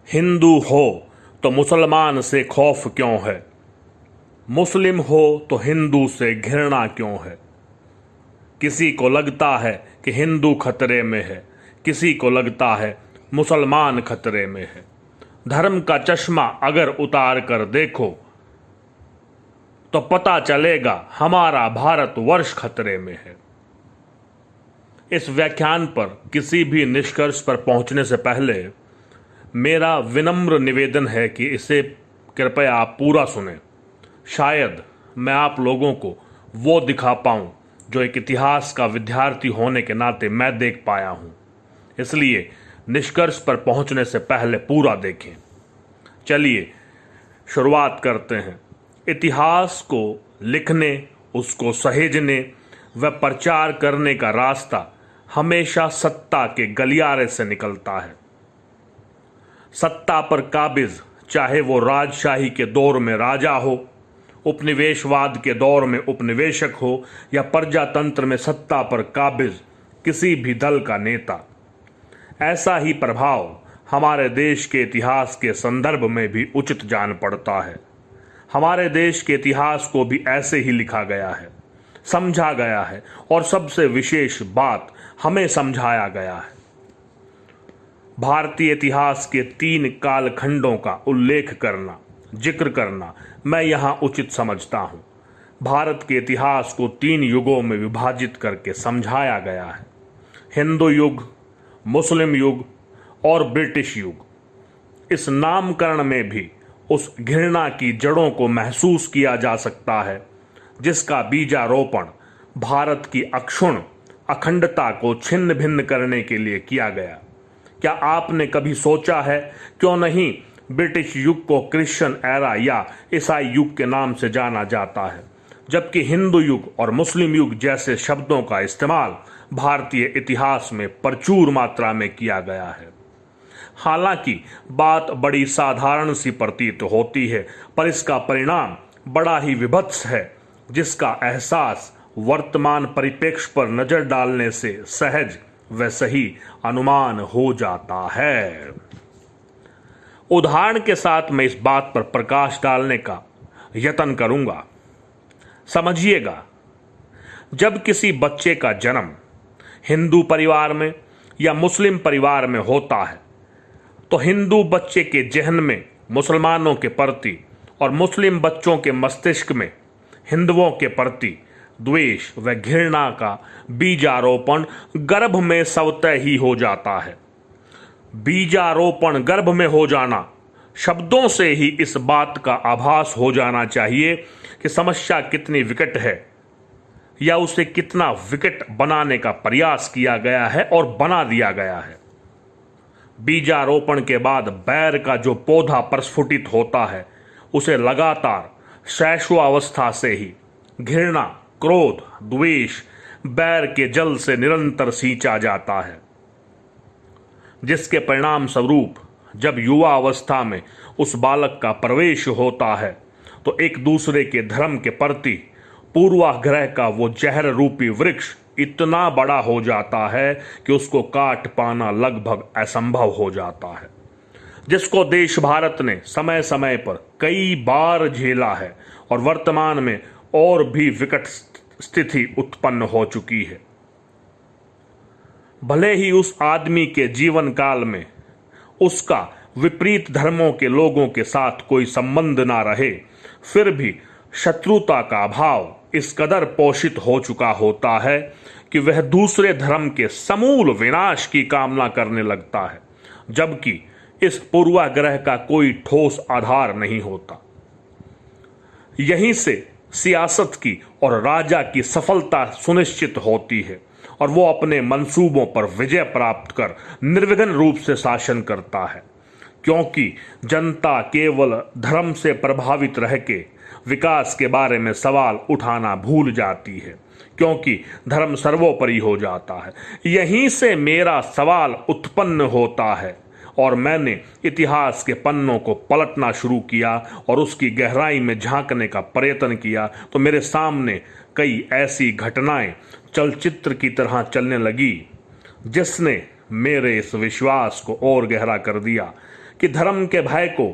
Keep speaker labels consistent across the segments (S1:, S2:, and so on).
S1: हिंदू हो तो मुसलमान से खौफ क्यों है, मुस्लिम हो तो हिंदू से घृणा क्यों है। किसी को लगता है कि हिंदू खतरे में है, किसी को लगता है मुसलमान खतरे में है। धर्म का चश्मा अगर उतार कर देखो तो पता चलेगा हमारा भारतवर्ष खतरे में है। इस व्याख्यान पर किसी भी निष्कर्ष पर पहुंचने से पहले मेरा विनम्र निवेदन है कि इसे कृपया आप पूरा सुनें। शायद मैं आप लोगों को वो दिखा पाऊं जो एक इतिहास का विद्यार्थी होने के नाते मैं देख पाया हूं। इसलिए निष्कर्ष पर पहुंचने से पहले पूरा देखें। चलिए शुरुआत करते हैं। इतिहास को लिखने, उसको सहेजने व प्रचार करने का रास्ता हमेशा सत्ता के गलियारे से निकलता है। सत्ता पर काबिज, चाहे वो राजशाही के दौर में राजा हो, उपनिवेशवाद के दौर में उपनिवेशक हो, या प्रजातंत्र में सत्ता पर काबिज किसी भी दल का नेता, ऐसा ही प्रभाव हमारे देश के इतिहास के संदर्भ में भी उचित जान पड़ता है। हमारे देश के इतिहास को भी ऐसे ही लिखा गया है, समझा गया है, और सबसे विशेष बात, हमें समझाया गया है। भारतीय इतिहास के 3 कालखंडों का उल्लेख करना, जिक्र करना मैं यहाँ उचित समझता हूँ। भारत के इतिहास को 3 युगों में विभाजित करके समझाया गया है: हिंदू युग, मुस्लिम युग और ब्रिटिश युग। इस नामकरण में भी उस घृणा की जड़ों को महसूस किया जा सकता है जिसका बीजारोपण भारत की अक्षुण्ण अखंडता को छिन्न भिन्न करने के लिए किया गया। क्या आपने कभी सोचा है क्यों नहीं ब्रिटिश युग को क्रिश्चियन एरा या ईसाई युग के नाम से जाना जाता है, जबकि हिंदू युग और मुस्लिम युग जैसे शब्दों का इस्तेमाल भारतीय इतिहास में प्रचुर मात्रा में किया गया है। हालांकि बात बड़ी साधारण सी प्रतीत होती है, पर इसका परिणाम बड़ा ही विभत्स है, जिसका एहसास वर्तमान परिप्रेक्ष्य पर नजर डालने से सहज व सही अनुमान हो जाता है। उदाहरण के साथ मैं इस बात पर प्रकाश डालने का यत्न करूंगा। समझिएगा, जब किसी बच्चे का जन्म हिंदू परिवार में या मुस्लिम परिवार में होता है तो हिंदू बच्चे के जहन में मुसलमानों के प्रति और मुस्लिम बच्चों के मस्तिष्क में हिंदुओं के प्रति द्वेष व घृणा का बीजारोपण गर्भ में स्वतः ही हो जाता है। बीजारोपण गर्भ में हो जाना शब्दों से ही इस बात का आभास हो जाना चाहिए कि समस्या कितनी विकट है, या उसे कितना विकट बनाने का प्रयास किया गया है और बना दिया गया है। बीजारोपण के बाद बैर का जो पौधा प्रस्फुटित होता है, उसे लगातार शैशवावस्था से ही घृणा, क्रोध, द्वेष, बैर के जल से निरंतर सींचा जाता है, जिसके परिणाम स्वरूप जब युवा अवस्था में उस बालक का प्रवेश होता है तो एक दूसरे के धर्म के प्रति पूर्वाग्रह का वो जहर रूपी वृक्ष इतना बड़ा हो जाता है कि उसको काट पाना लगभग असंभव हो जाता है, जिसको देश भारत ने समय समय पर कई बार झेला है और वर्तमान में और भी विकट स्थिति उत्पन्न हो चुकी है। भले ही उस आदमी के जीवन काल में उसका विपरीत धर्मों के लोगों के साथ कोई संबंध ना रहे, फिर भी शत्रुता का भाव इस कदर पोषित हो चुका होता है कि वह दूसरे धर्म के समूल विनाश की कामना करने लगता है, जबकि इस पूर्वाग्रह का कोई ठोस आधार नहीं होता। यहीं से सियासत की और राजा की सफलता सुनिश्चित होती है और वो अपने मंसूबों पर विजय प्राप्त कर निर्विघ्न रूप से शासन करता है, क्योंकि जनता केवल धर्म से प्रभावित रह के विकास के बारे में सवाल उठाना भूल जाती है, क्योंकि धर्म सर्वोपरि हो जाता है। यहीं से मेरा सवाल उत्पन्न होता है और मैंने इतिहास के पन्नों को पलटना शुरू किया और उसकी गहराई में झांकने का प्रयत्न किया, तो मेरे सामने कई ऐसी घटनाएं चलचित्र की तरह चलने लगी जिसने मेरे इस विश्वास को और गहरा कर दिया कि धर्म के भय को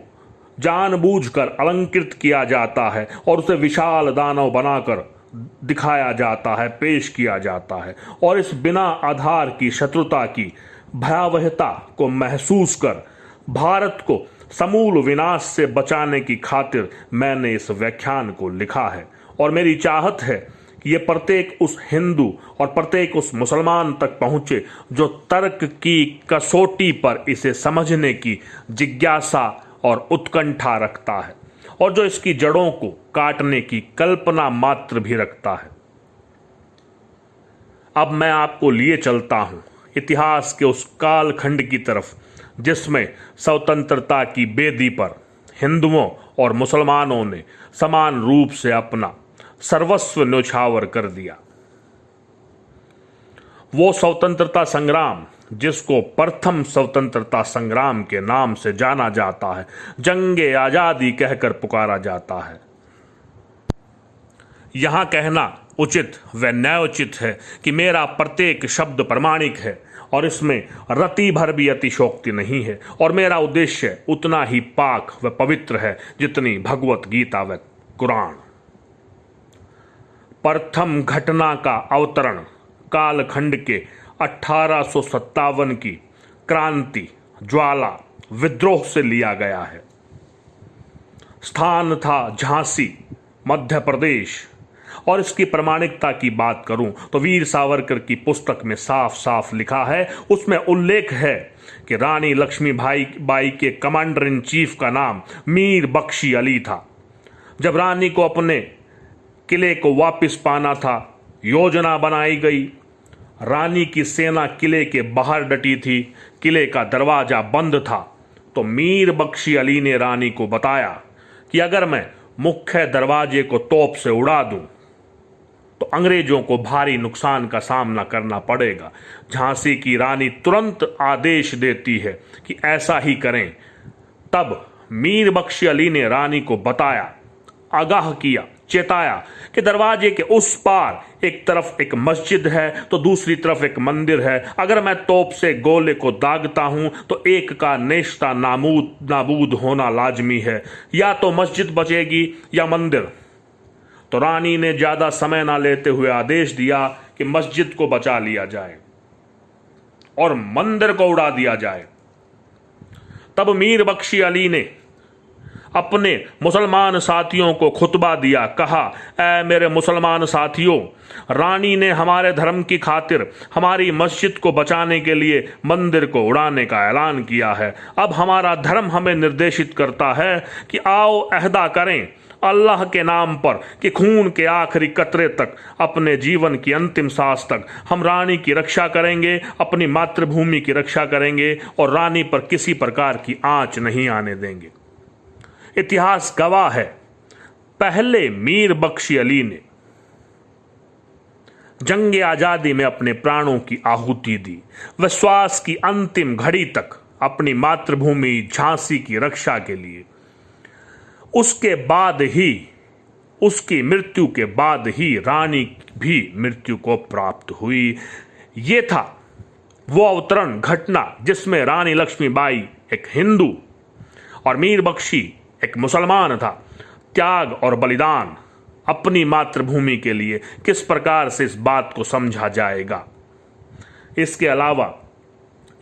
S1: जानबूझकर अलंकृत किया जाता है और उसे विशाल दानव बनाकर दिखाया जाता है, पेश किया जाता है। और इस बिना आधार की शत्रुता की भयावहता को महसूस कर भारत को समूल विनाश से बचाने की खातिर मैंने इस व्याख्यान को लिखा है। और मेरी चाहत है कि ये प्रत्येक उस हिंदू और प्रत्येक उस मुसलमान तक पहुंचे जो तर्क की कसौटी पर इसे समझने की जिज्ञासा और उत्कंठा रखता है और जो इसकी जड़ों को काटने की कल्पना मात्र भी रखता है। अब मैं आपको लिए चलता हूं इतिहास के उस कालखंड की तरफ जिसमें स्वतंत्रता की बेदी पर हिंदुओं और मुसलमानों ने समान रूप से अपना सर्वस्व न्योछावर कर दिया। वो स्वतंत्रता संग्राम जिसको प्रथम स्वतंत्रता संग्राम के नाम से जाना जाता है, जंगे आजादी कहकर पुकारा जाता है। यहां कहना उचित व न्यायोचित है कि मेरा प्रत्येक शब्द प्रमाणिक है और इसमें रति भर भी अतिशोक्ति नहीं है और मेरा उद्देश्य उतना ही पाक व पवित्र है जितनी भगवत गीता व कुरान। प्रथम घटना का अवतरण कालखंड के 1857 की क्रांति ज्वाला विद्रोह से लिया गया है। स्थान था झांसी, मध्य प्रदेश। और इसकी प्रामाणिकता की बात करूं तो वीर सावरकर की पुस्तक में साफ साफ लिखा है, उसमें उल्लेख है कि रानी लक्ष्मीबाई के कमांडर इन चीफ का नाम मीर बख्शी अली था। जब रानी को अपने किले को वापस पाना था, योजना बनाई गई। रानी की सेना किले के बाहर डटी थी, किले का दरवाजा बंद था। तो मीर बख्शी अली ने रानी को बताया कि अगर मैं मुख्य दरवाजे को तोप से उड़ा दूं तो अंग्रेजों को भारी नुकसान का सामना करना पड़ेगा। झांसी की रानी तुरंत आदेश देती है कि ऐसा ही करें। तब मीर बख्शी अली ने रानी को बताया, आगाह किया, चेताया कि दरवाजे के उस पार एक तरफ एक मस्जिद है तो दूसरी तरफ एक मंदिर है। अगर मैं तोप से गोले को दागता हूं तो एक का नेश्ता नाबूद होना लाजमी है, या तो मस्जिद बचेगी या मंदिर। तो रानी ने ज्यादा समय ना लेते हुए आदेश दिया कि मस्जिद को बचा लिया जाए और मंदिर को उड़ा दिया जाए। तब मीर बख्शी अली ने अपने मुसलमान साथियों को खुतबा दिया, कहा, ऐ मेरे मुसलमान साथियों, रानी ने हमारे धर्म की खातिर हमारी मस्जिद को बचाने के लिए मंदिर को उड़ाने का ऐलान किया है। अब हमारा धर्म हमें निर्देशित करता है कि आओ अहदा करें अल्लाह के नाम पर कि खून के आखिरी कतरे तक, अपने जीवन की अंतिम सांस तक हम रानी की रक्षा करेंगे, अपनी मातृभूमि की रक्षा करेंगे और रानी पर किसी प्रकार की आंच नहीं आने देंगे। इतिहास गवाह है, पहले मीर बख्शी अली ने जंगे आजादी में अपने प्राणों की आहुति दी। वह श्वास की अंतिम घड़ी तक अपनी मातृभूमि झांसी की रक्षा के लिए। उसके बाद ही, उसकी मृत्यु के बाद ही रानी भी मृत्यु को प्राप्त हुई। ये था वो अवतरण घटना जिसमें रानी लक्ष्मीबाई एक हिंदू और मीर बख्शी एक मुसलमान था। त्याग और बलिदान अपनी मातृभूमि के लिए किस प्रकार से इस बात को समझा जाएगा। इसके अलावा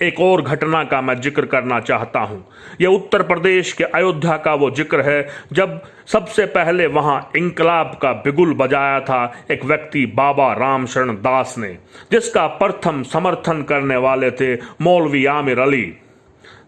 S1: एक और घटना का मैं जिक्र करना चाहता हूं। यह उत्तर प्रदेश के अयोध्या का वो जिक्र है जब सबसे पहले वहां इंकलाब का बिगुल बजाया था एक व्यक्ति बाबा रामशरण दास ने, जिसका प्रथम समर्थन करने वाले थे मौलवी आमिर अली,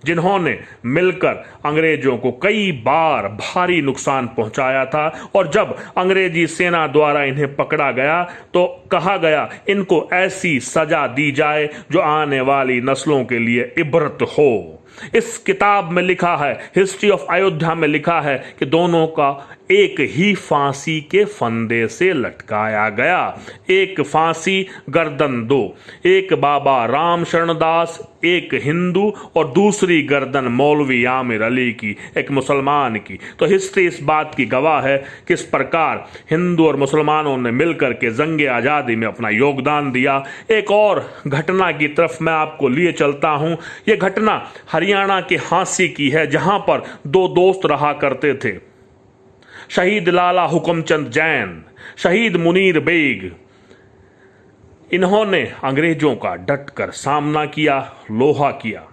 S1: जिन्होंने मिलकर अंग्रेजों को कई बार भारी नुकसान पहुंचाया था। और जब अंग्रेजी सेना द्वारा इन्हें पकड़ा गया तो कहा गया इनको ऐसी सजा दी जाए जो आने वाली नस्लों के लिए इबरत हो। इस किताब में लिखा है, हिस्ट्री ऑफ अयोध्या में लिखा है कि दोनों का एक ही फांसी के फंदे से लटकाया गया। एक फांसी गर्दन दो, एक बाबा राम शरणदास, एक हिंदू और दूसरी गर्दन मौलवी आमिर अली की, एक मुसलमान की। तो हिस्ट्री इस बात की गवाह है किस प्रकार हिंदू और मुसलमानों ने मिलकर के जंगे आज़ादी में अपना योगदान दिया। एक और घटना की तरफ मैं आपको लिए चलता हूं। यह घटना हरियाणा के हांसी की है, जहां पर दो दोस्त रहा करते थे, शहीद लाला हुक्मचंद जैन, शहीद मुनीर बेग। इन्होंने अंग्रेजों का डटकर सामना किया, लोहा किया।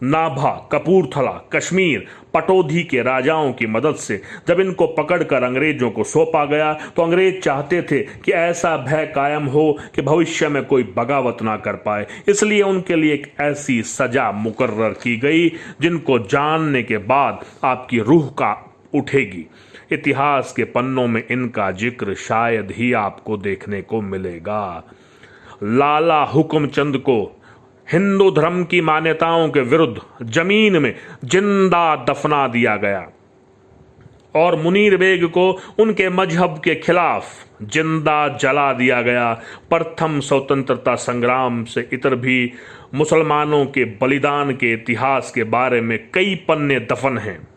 S1: नाभा, कपूरथला, कश्मीर, पटौदी के राजाओं की मदद से जब इनको पकड़कर अंग्रेजों को सौंपा गया तो अंग्रेज चाहते थे कि ऐसा भय कायम हो कि भविष्य में कोई बगावत ना कर पाए। इसलिए उनके लिए एक ऐसी सजा मुकर्रर की गई जिनको जानने के बाद आपकी रूह का उठेगी। इतिहास के पन्नों में इनका जिक्र शायद ही आपको देखने को मिलेगा। लाला हुक्मचंद को हिंदू धर्म की मान्यताओं के विरुद्ध जमीन में जिंदा दफना दिया गया और मुनीर बेग को उनके मजहब के खिलाफ जिंदा जला दिया गया। प्रथम स्वतंत्रता संग्राम से इतर भी मुसलमानों के बलिदान के इतिहास के बारे में कई पन्ने दफन हैं।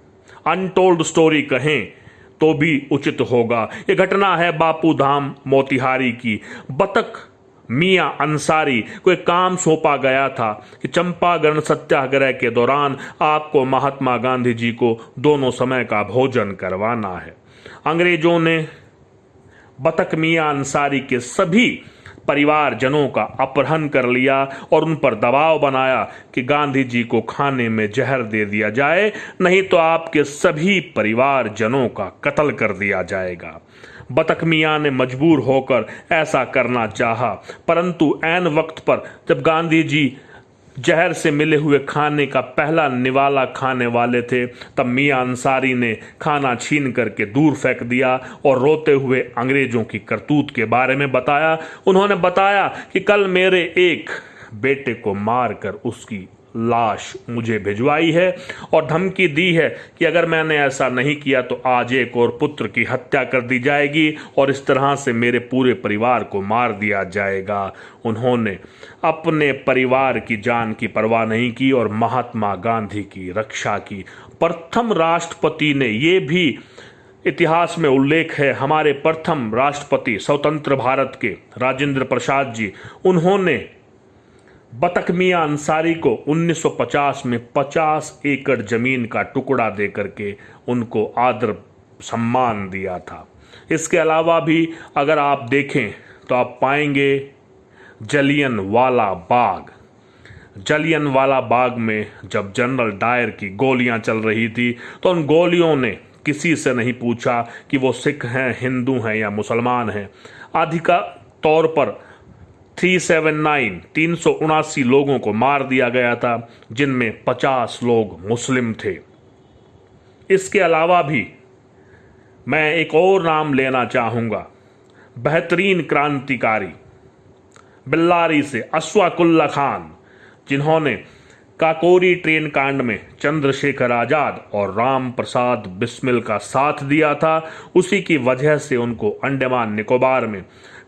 S1: अनटोल्ड स्टोरी कहें तो भी उचित होगा। यह घटना है बापू धाम मोतिहारी की। बतक मियां अंसारी को एक काम सौंपा गया था कि चंपारण सत्याग्रह के दौरान आपको महात्मा गांधी जी को दोनों समय का भोजन करवाना है। अंग्रेजों ने बतक मियां अंसारी के सभी परिवारजनों का अपहरण कर लिया और उन पर दबाव बनाया कि गांधी जी को खाने में जहर दे दिया जाए, नहीं तो आपके सभी परिवारजनों का कत्ल कर दिया जाएगा। बतक मियां ने मजबूर होकर ऐसा करना चाहा, परंतु ऐन वक्त पर जब गांधी जी जहर से मिले हुए खाने का पहला निवाला खाने वाले थे, तब मियां अंसारी ने खाना छीन करके दूर फेंक दिया और रोते हुए अंग्रेजों की करतूत के बारे में बताया। उन्होंने बताया कि कल मेरे एक बेटे को मारकर उसकी लाश मुझे भिजवाई है और धमकी दी है कि अगर मैंने ऐसा नहीं किया तो आज एक और पुत्र की हत्या कर दी जाएगी और इस तरह से मेरे पूरे परिवार को मार दिया जाएगा। उन्होंने अपने परिवार की जान की परवाह नहीं की और महात्मा गांधी की रक्षा की। प्रथम राष्ट्रपति ने ये भी इतिहास में उल्लेख है, हमारे प्रथम राष्ट्रपति स्वतंत्र भारत के राजेंद्र प्रसाद जी, उन्होंने बतक मियां अंसारी को 1950 में 50 एकड़ जमीन का टुकड़ा दे करके उनको आदर सम्मान दिया था। इसके अलावा भी अगर आप देखें तो आप पाएंगे जलियनवाला बाग में जब जनरल डायर की गोलियां चल रही थी तो उन गोलियों ने किसी से नहीं पूछा कि वो सिख हैं, हिंदू हैं या मुसलमान हैं। आधिकारिक तौर पर 379 लोगों को मार दिया गया था, जिनमें 50 लोग मुस्लिम थे। इसके अलावा भी मैं एक और नाम लेना चाहूँगा, बेहतरीन क्रांतिकारी बिल्लारी से अशफाकुल्ला खान, जिन्होंने काकोरी ट्रेन कांड में चंद्रशेखर आज़ाद और राम प्रसाद बिस्मिल का साथ दिया था। उसी की वजह से उनको अंडमान निकोबार में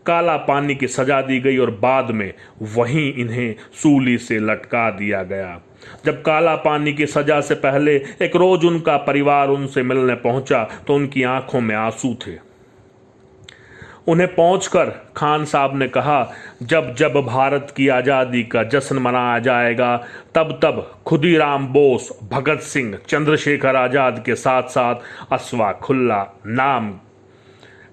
S1: काला पानी की सजा दी गई और बाद में वहीं इन्हें सूली से लटका दिया गया। जब काला पानी की सजा से पहले एक रोज उनका परिवार उनसे मिलने पहुंचा तो उनकी आंखों में आंसू थे। उन्हें पहुंचकर खान साहब ने कहा, जब जब भारत की आज़ादी का जश्न मनाया जाएगा तब तब खुदीराम बोस, भगत सिंह, चंद्रशेखर आज़ाद के साथ साथ अशफाकुल्ला नाम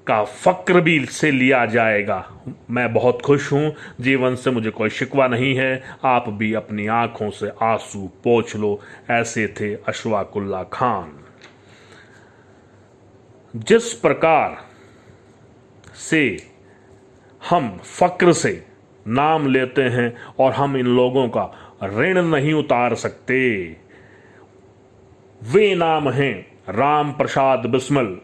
S1: का फक्र भी से लिया जाएगा। मैं बहुत खुश हूँ, जीवन से मुझे कोई शिकवा नहीं है। आप भी अपनी आंखों से आंसू पोंछ लो। ऐसे थे अशफाकुल्ला खान। जिस प्रकार से हम फक्र से नाम लेते हैं और हम इन लोगों का ऋण नहीं उतार सकते, वे नाम हैं राम प्रसाद बिस्मिल,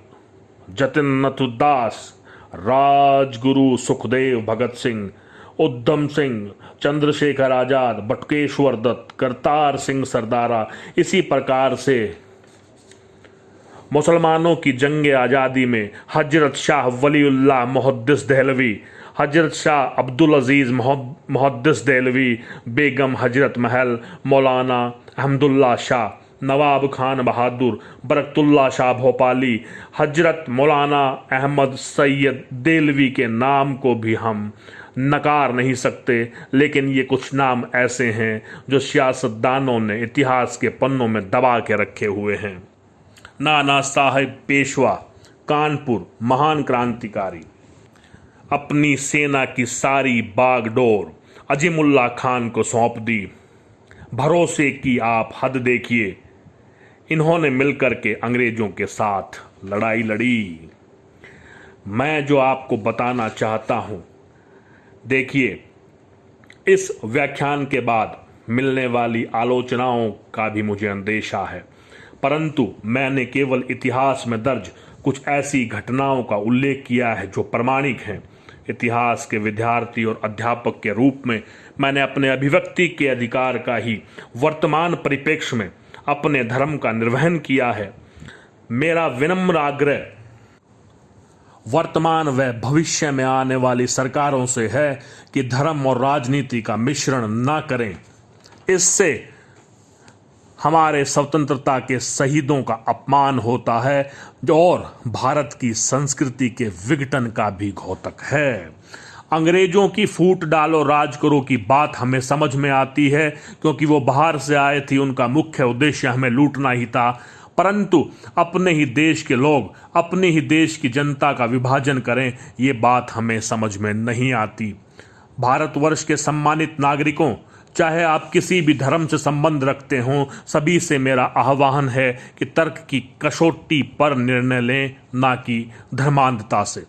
S1: जतिन नथुदास, राजगुरु सुखदेव भगत सिंह, उधम सिंह, चंद्रशेखर आज़ाद, बटुकेश्वर दत्त, करतार सिंह सरदारा। इसी प्रकार से मुसलमानों की जंग आज़ादी में हजरत शाह वलीउल्लाह मुहद्दिस दहलवी, हजरत शाह अब्दुल अजीज़ मुहद्दिस दहलवी, बेगम हजरत महल मौलाना अहमदुल्ला शाह, नवाब खान बहादुर, बरकतुल्ला शाह भोपाली, हजरत मौलाना अहमद सैयद देलवी के नाम को भी हम नकार नहीं सकते, लेकिन ये कुछ नाम ऐसे हैं जो सियासतदानों ने इतिहास के पन्नों में दबा के रखे हुए हैं। नाना साहेब पेशवा, कानपुर, महान क्रांतिकारी, अपनी सेना की सारी बागडोर अजीमुल्ला खान को सौंप दी। भरोसे की आप हद देखिए, इन्होंने मिलकर के अंग्रेजों के साथ लड़ाई लड़ी। मैं जो आपको बताना चाहता हूं, देखिए, इस व्याख्यान के बाद मिलने वाली आलोचनाओं का भी मुझे अंदेशा है, परंतु मैंने केवल इतिहास में दर्ज कुछ ऐसी घटनाओं का उल्लेख किया है जो प्रमाणिक हैं। इतिहास के विद्यार्थी और अध्यापक के रूप में मैंने अपने अभिव्यक्ति के अधिकार का ही वर्तमान परिप्रेक्ष्य में अपने धर्म का निर्वहन किया है। मेरा विनम्र आग्रह वर्तमान व भविष्य में आने वाली सरकारों से है कि धर्म और राजनीति का मिश्रण न करें। इससे हमारे स्वतंत्रता के शहीदों का अपमान होता है और भारत की संस्कृति के विघटन का भी घोतक है। अंग्रेजों की फूट डालो राज करो की बात हमें समझ में आती है, क्योंकि वो बाहर से आए थे, उनका मुख्य उद्देश्य हमें लूटना ही था। परंतु अपने ही देश के लोग अपने ही देश की जनता का विभाजन करें, ये बात हमें समझ में नहीं आती। भारतवर्ष के सम्मानित नागरिकों, चाहे आप किसी भी धर्म से संबंध रखते हों, सभी से मेरा आह्वान है कि तर्क की कसौटी पर निर्णय लें, ना कि धर्मांधता से।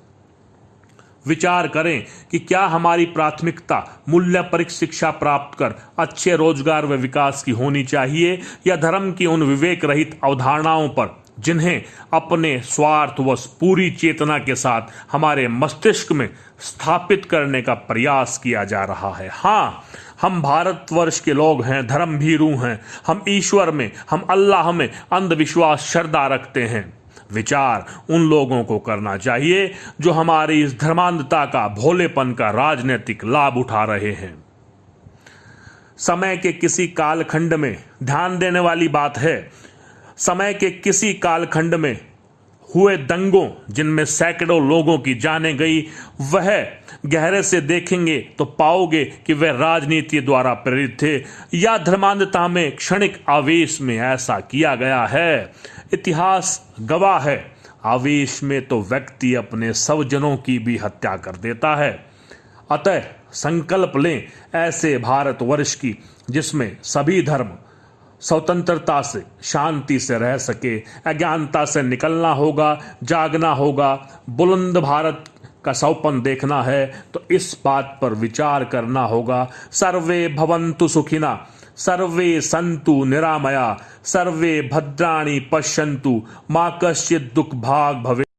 S1: विचार करें कि क्या हमारी प्राथमिकता मूल्य परिक शिक्षा प्राप्त कर अच्छे रोजगार व विकास की होनी चाहिए, या धर्म की उन विवेक रहित अवधारणाओं पर जिन्हें अपने स्वार्थवश पूरी चेतना के साथ हमारे मस्तिष्क में स्थापित करने का प्रयास किया जा रहा है। हाँ, हम भारतवर्ष के लोग हैं, धर्म भीरू हैं, हम ईश्वर में, हम अल्लाह में अंधविश्वास श्रद्धा रखते हैं। विचार उन लोगों को करना चाहिए जो हमारी इस धर्मांधता का, भोलेपन का राजनीतिक लाभ उठा रहे हैं। समय के किसी कालखंड में ध्यान देने वाली बात है, समय के किसी कालखंड में हुए दंगों जिनमें सैकड़ों लोगों की जानें गई, वह गहरे से देखेंगे तो पाओगे कि वह राजनीति द्वारा प्रेरित थे या धर्मांधता में क्षणिक आवेश में ऐसा किया गया है। इतिहास गवाह है, आवेश में तो व्यक्ति अपने स्वजनों की भी हत्या कर देता है। अतः संकल्प लें ऐसे भारतवर्ष की जिसमें सभी धर्म स्वतंत्रता से, शांति से रह सके। अज्ञानता से निकलना होगा, जागना होगा। बुलंद भारत का सौपन देखना है तो इस बात पर विचार करना होगा। सर्वे भवन्तु सुखिना, सर्वे सन्तु निरामया, सर्वे भद्राणि पश्यन्तु, मा कश्चित् दुःख भाग् भवेत्।